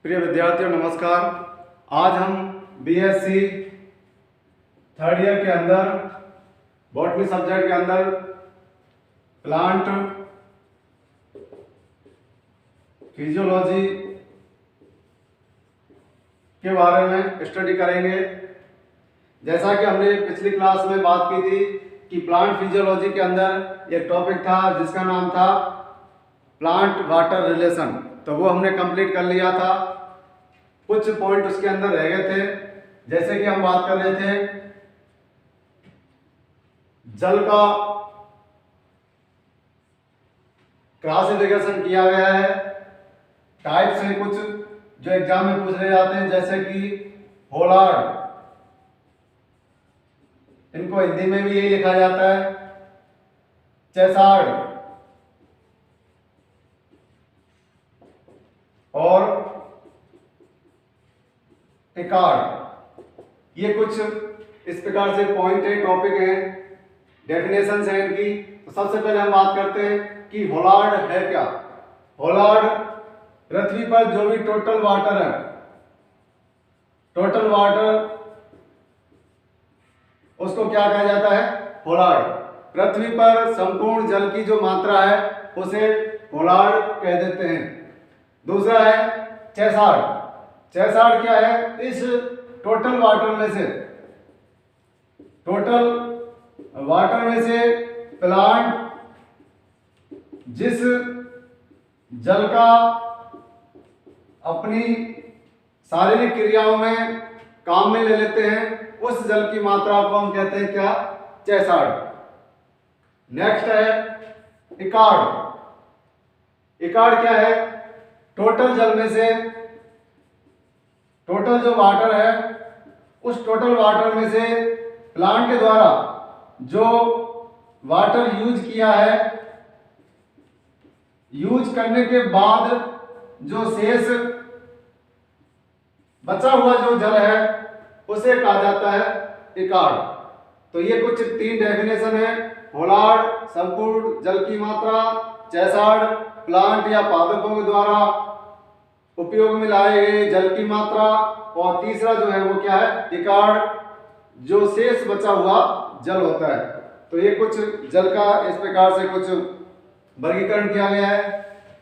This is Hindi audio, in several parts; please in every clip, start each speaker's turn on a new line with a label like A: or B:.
A: प्रिय विद्यार्थियों नमस्कार। आज हम बीएससी थर्ड ईयर के अंदर बॉटनी सब्जेक्ट के अंदर प्लांट फिजियोलॉजी के बारे में स्टडी करेंगे। जैसा कि हमने पिछली क्लास में बात की थी कि प्लांट फिजियोलॉजी के अंदर एक टॉपिक था जिसका नाम था प्लांट वाटर रिलेशन, तो वो हमने कंप्लीट कर लिया था। कुछ पॉइंट उसके अंदर रह गए थे, जैसे कि हम बात कर रहे थे जल का क्लासिफिकेशन किया गया है। टाइप्स हैं कुछ जो एग्जाम में पूछे जाते हैं, जैसे कि होलार्ड, इनको हिंदी में भी यही लिखा जाता है, चेसार्ड और इकार्ड। ये कुछ इस प्रकार से पॉइंट है, टॉपिक है, डेफिनेशंस है इनकी। तो सबसे पहले हम बात करते हैं कि होलार्ड है क्या। होलार्ड पृथ्वी पर जो भी टोटल वाटर है, टोटल वाटर उसको क्या कहा जाता है? होलार्ड। पृथ्वी पर संपूर्ण जल की जो मात्रा है उसे होलार्ड कह देते हैं। दूसरा है चेसार्ड। चेसार्ड क्या है? इस टोटल वाटर में से, टोटल वाटर में से प्लांट जिस जल का अपनी शारीरिक क्रियाओं में काम में ले लेते हैं, उस जल की मात्रा को हम कहते हैं क्या? चेसार्ड। नेक्स्ट है इकार्ड। इकार्ड क्या है? टोटल जल में से, टोटल जो वाटर है उस टोटल वाटर में से प्लांट के द्वारा जो वाटर यूज किया है, यूज करने के बाद जो शेष बचा हुआ जो जल है उसे कहा जाता है इकार्ड। तो ये कुछ तीन डेफिनेशन है: होलार्ड संपूर्ण जल की मात्रा, चेसार्ड प्लांट या पादपों के द्वारा उपयोग में लाए गए जल की मात्रा, और तीसरा जो है वो क्या है? इकार्ड, जो शेष बचा हुआ जल होता है। तो ये कुछ जल का इस प्रकार से कुछ वर्गीकरण किया गया है।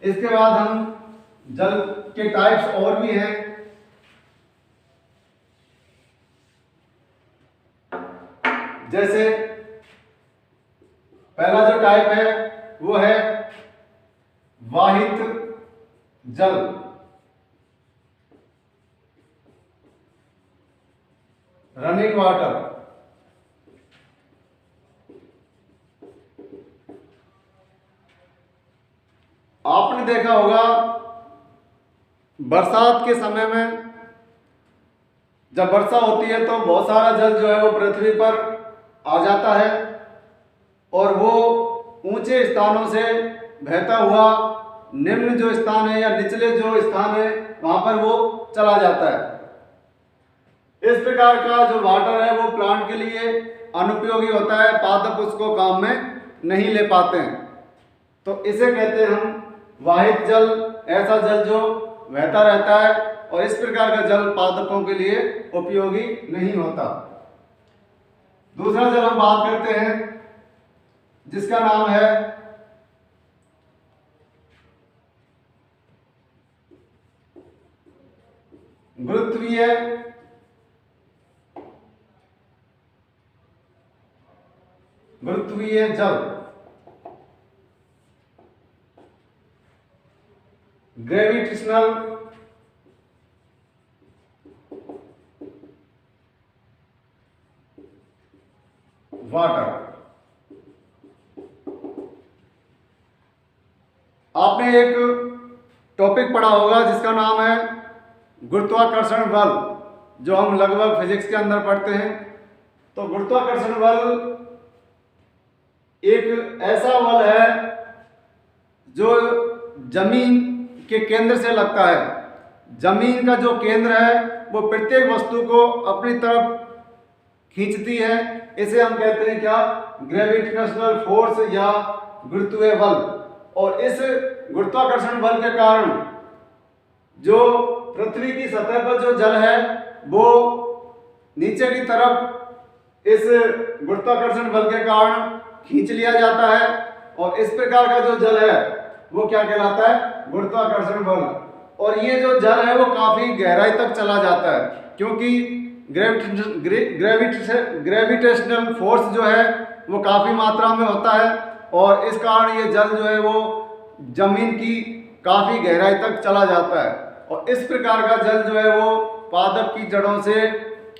A: इसके बाद हम जल के टाइप्स और भी हैं। जैसे पहला जो टाइप है वो है वाहित जल। Running water. आपने देखा होगा बरसात के समय में जब वर्षा होती है तो बहुत सारा जल जो है वो पृथ्वी पर आ जाता है और वो ऊंचे स्थानों से बहता हुआ निम्न जो स्थान है या निचले जो स्थान है वहां पर वो चला जाता है। इस प्रकार का जो वाटर है वो प्लांट के लिए अनुपयोगी होता है, पादप उसको काम में नहीं ले पाते हैं। तो इसे कहते हैं हम वाहित जल, ऐसा जल जो बहता रहता है और इस प्रकार का जल पादपों के लिए उपयोगी नहीं होता। दूसरा जल हम बात करते हैं जिसका नाम है गुरुत्वीय जल, ग्रेविटेशनल वाटर। आपने एक टॉपिक पढ़ा होगा जिसका नाम है गुरुत्वाकर्षण बल, जो हम लगभग फिजिक्स के अंदर पढ़ते हैं। तो गुरुत्वाकर्षण बल एक ऐसा बल है जो जमीन के केंद्र से लगता है। जमीन का जो केंद्र है वो प्रत्येक वस्तु को अपनी तरफ खींचती है। इसे हम कहते हैं क्या? ग्रेविटेशनल फोर्स या गुरुत्वीय बल। और इस गुरुत्वाकर्षण बल के कारण जो पृथ्वी की सतह पर जो जल है वो नीचे की तरफ इस गुरुत्वाकर्षण बल के कारण खींच लिया जाता है, और इस प्रकार का जो जल है वो क्या कहलाता है, गुरुत्वाकर्षण बल। और ये जो जल है वो काफी गहराई तक चला जाता है, क्योंकि ग्रेविटेशनल फोर्स जो है वो काफी मात्रा में होता है, और इस कारण ये जल जो है वो जमीन की काफी गहराई तक चला जाता है। और इस प्रकार का जल जो है वो पादप की जड़ों से,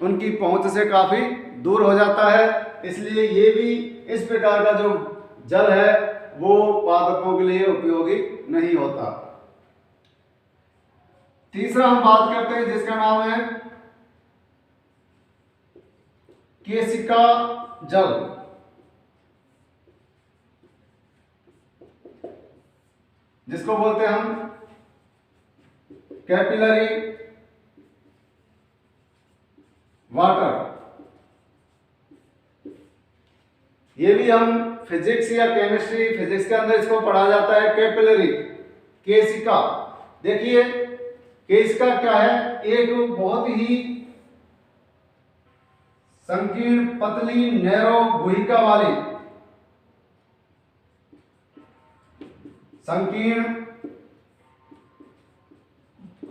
A: उनकी पहुंच से काफी दूर हो जाता है, इसलिए ये भी इस प्रकार का जो जल है वो पादपों के लिए उपयोगी नहीं होता। तीसरा हम बात करते हैं जिसका नाम है केशिका जल। जिसको बोलते हैं हम कैपिलरी वाटर। ये भी हम फिजिक्स या केमिस्ट्री, फिजिक्स के अंदर इसको पढ़ा जाता है, कैपिलरी, केशिका। देखिए केशिका क्या है, एक बहुत ही संकीर्ण, पतली, नैरो गुहिका वाली, संकीर्ण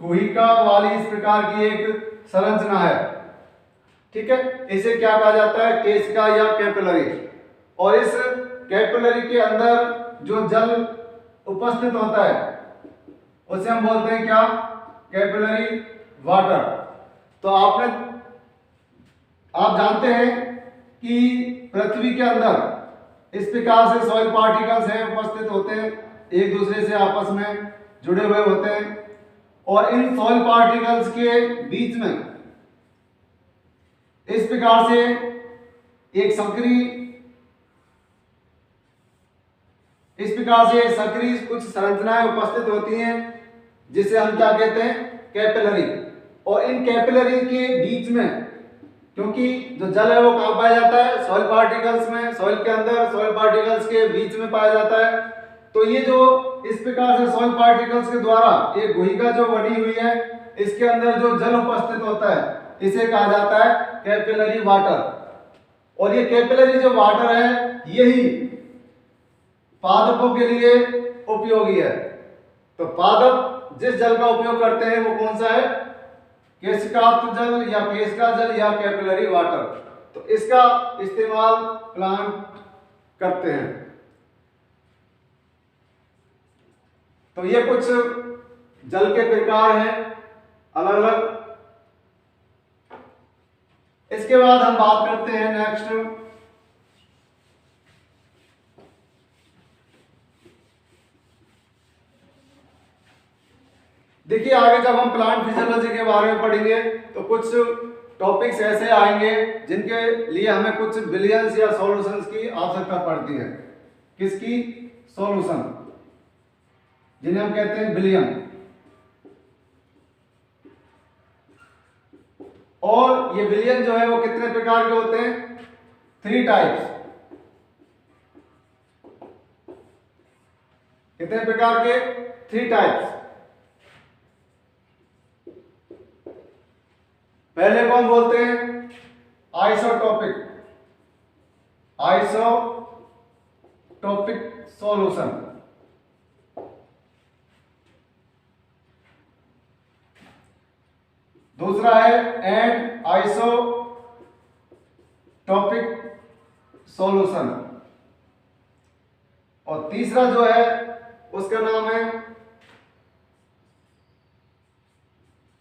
A: गुहिका वाली इस प्रकार की एक संरचना है, ठीक है। इसे क्या कहा जाता है, केशिका या कैपिलरी। और इस कैपिलरी के अंदर जो जल उपस्थित होता है उसे हम बोलते हैं क्या, कैपिलरी वाटर। तो आप जानते हैं कि पृथ्वी के अंदर इस प्रकार से सॉइल पार्टिकल्स हैं, उपस्थित होते हैं, एक दूसरे से आपस में जुड़े हुए होते हैं, और इन सॉइल पार्टिकल्स के बीच में इस प्रकार से एक सक्रिय कुछ संरचनाएं उपस्थित होती हैं, जिसे हम क्या कहते हैं, कैपिलरी। और इन कैपिलरी के बीच में, क्योंकि जो जल है वो कहाँ पाया जाता है, सॉइल पार्टिकल्स में, सॉइल के अंदर सॉइल पार्टिकल्स के बीच में पाया जाता है। तो ये जो इस प्रकार से सॉइल पार्टिकल्स के द्वारा एक गुहिका जो बनी हुई है, इसके अंदर जो जल उपस्थित होता है इसे कहा जाता है कैपिलरी वाटर। और ये कैपिलरी जो वाटर है यही पादपों के लिए उपयोगी है। तो पादप जिस जल का उपयोग करते हैं वो कौन सा है, केशिकात्मक जल या केशिका जल या कैपिलरी वाटर। तो इसका इस्तेमाल प्लांट करते हैं। तो ये कुछ जल के प्रकार हैं अलग अलग। इसके बाद हम बात करते हैं नेक्स्ट, देखिए आगे जब हम प्लांट फिजियोलॉजी के बारे में पढ़ेंगे तो कुछ टॉपिक्स ऐसे आएंगे जिनके लिए हमें कुछ बिलियंस या सॉल्यूशंस की आवश्यकता पड़ती है। किसकी, सॉल्यूशन, जिन्हें हम कहते हैं बिलियन। और ये बिलियन जो है वो कितने प्रकार के होते हैं, 3 टाइप्स। कितने प्रकार के, 3 टाइप्स। पहले को हम बोलते हैं आइसोटोपिक, आइसोटोपिक सॉल्यूशन। दूसरा है एन आइसोटोपिक सॉल्यूशन। और तीसरा जो है उसका नाम है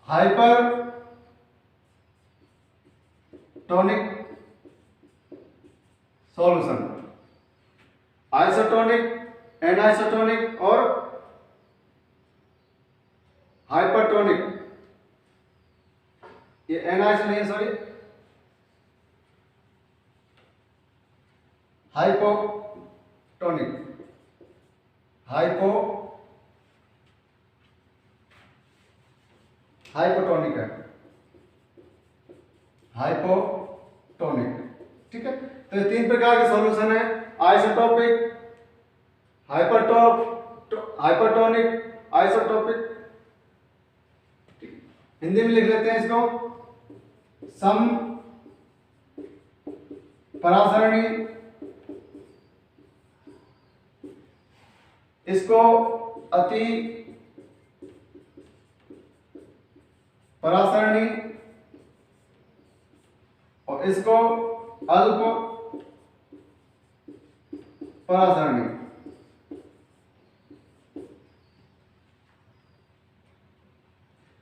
A: हाइपर टॉनिक सॉल्यूशन। आइसोटोनिक, एनाइसोटोनिक और हाइपरटोनिक। ये एनाइसो नहीं है, सॉरी, हाइपोटोनिक, हाइपोटोनिक है, हाइपोटोनिक, ठीक है। तो ये 3 प्रकार के सॉल्यूशन है, आइसोटोपिक, हाइपरटोनिक, आइसोटोपिक। हिंदी में लिख लेते हैं इसको, सम परासरणी, इसको अति परासरणी और इसको अल्प परासरणी।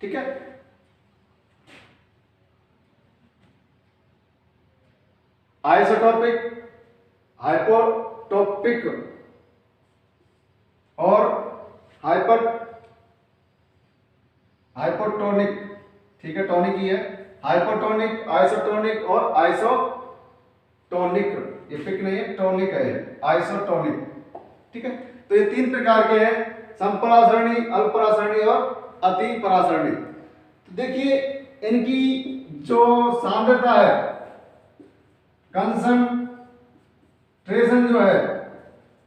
A: ठीक है। आइसोटॉपिक, हाइपोटॉपिक और हाइपोटोनिक। ठीक है, टॉनिक ही है। हाइपोटोनिक, आइसोटोनिक और आइसोटोनिक। ये पिक नहीं है, टॉनिक है ये, आइसोटोनिक। ठीक है, तो ये 3 प्रकार के हैं, समपरासरणी, अल्परासरणी और अति परासरणी। तो देखिए इनकी जो सांद्रता है, कंसंट्रेशन जो है,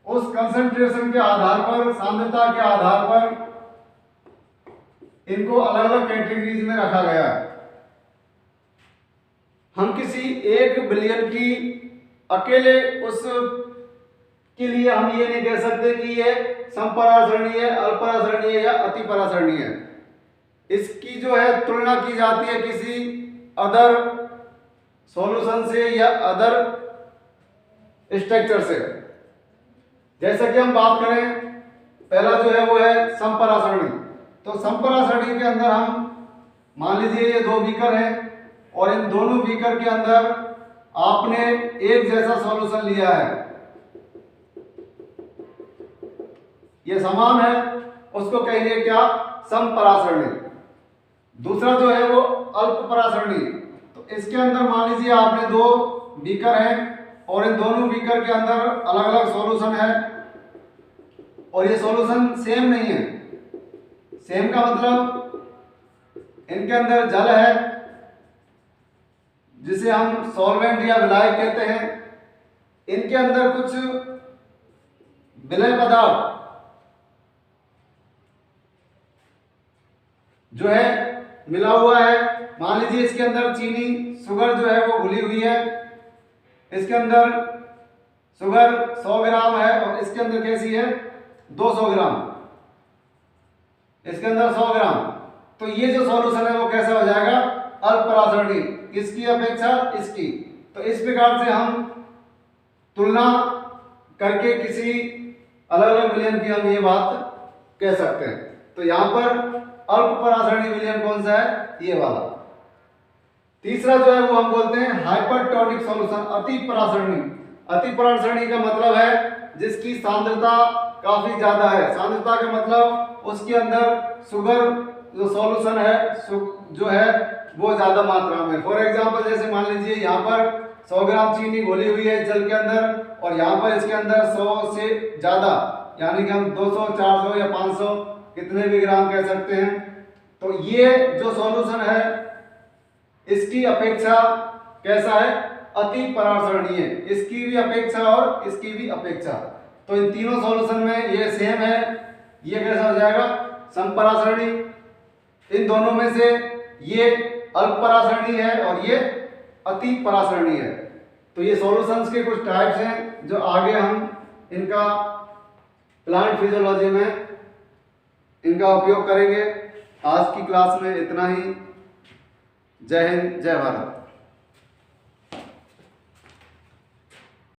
A: उस कंसंट्रेशन के आधार पर, सांद्रता के आधार पर इनको अलग अलग कैटेगरीज में रखा गया है। हम किसी एक विलयन की अकेले उस के लिए हम ये नहीं कह सकते कि ये समपरासरणी है, अल्परासरणी है या अति परासरणी है। इसकी जो है तुलना की जाती है किसी अदर सॉल्यूशन से या अदर स्ट्रक्चर से। जैसे कि हम बात करें, पहला जो है वो है समपरासरणी। तो समपरासरणी के अंदर हम मान लीजिए ये 2 बीकर हैं और इन दोनों बीकर के अंदर आपने एक जैसा सॉल्यूशन लिया है, ये समान है, उसको कहेंगे क्या? समपरासरणी। दूसरा जो है वो अल्पपरासरणी। तो इसके अंदर मान लीजिए आपने 2 बीकर हैं और इन दोनों बीकर के अंदर अलग अलग सॉल्यूशन है और ये सॉल्यूशन सेम नहीं है। सेम का मतलब इनके अंदर जल है जिसे हम सॉल्वेंट या विलायक कहते हैं, इनके अंदर कुछ विलय पदार्थ जो है मिला हुआ है। मान लीजिए इसके अंदर चीनी, शुगर जो है वो घुली हुई है, इसके अंदर शुगर 100 ग्राम है और इसके अंदर कैसी है 200 ग्राम, इसके अंदर 100 ग्राम। तो ये जो सॉल्यूशन है वो कैसा हो जाएगा? अल्पपरासरणी, किसकी अपेक्षा? इसकी। तो इस प्रकार से हम तुलना करके किसी अलग अलग विलयन की हम ये बात कह सकते हैं। तो यहां पर अल्पपरासरणी विलयन कौन सा है? ये वाला। तीसरा जो है वो हम बोलते हैं हाइपरटोनिक सॉल्यूशन, अति परासरणी। अति परासरणी का मतलब है जिसकी सांद्रता काफी ज्यादा है। सांद्रता का मतलब उसके अंदर शुगर जो सॉल्यूशन है जो है वो ज्यादा मात्रा में। फॉर एग्जांपल जैसे मान लीजिए यहाँ पर 100 ग्राम चीनी घोली हुई है जल के अंदर और यहाँ पर इसके अंदर 100 से ज्यादा, यानी कि हम 200, 400 या 500 कितने भी ग्राम कह सकते हैं। तो ये जो सॉल्यूशन है इसकी अपेक्षा कैसा है? अति परासरणी है। इसकी भी अपेक्षा और इसकी भी अपेक्षा। तो इन तीनों सॉल्यूशन में ये सेम है, ये कैसा हो जाएगा? समपरासरणी। इन दोनों में से ये अल्पपरासरणी है और ये अति परासरणी है। तो ये सॉल्यूशंस के कुछ टाइप्स हैं जो आगे हम इनका प्लांट फिजियोलॉजी में इनका उपयोग करेंगे। आज की क्लास में इतना ही। जय हिंद, जय भारत।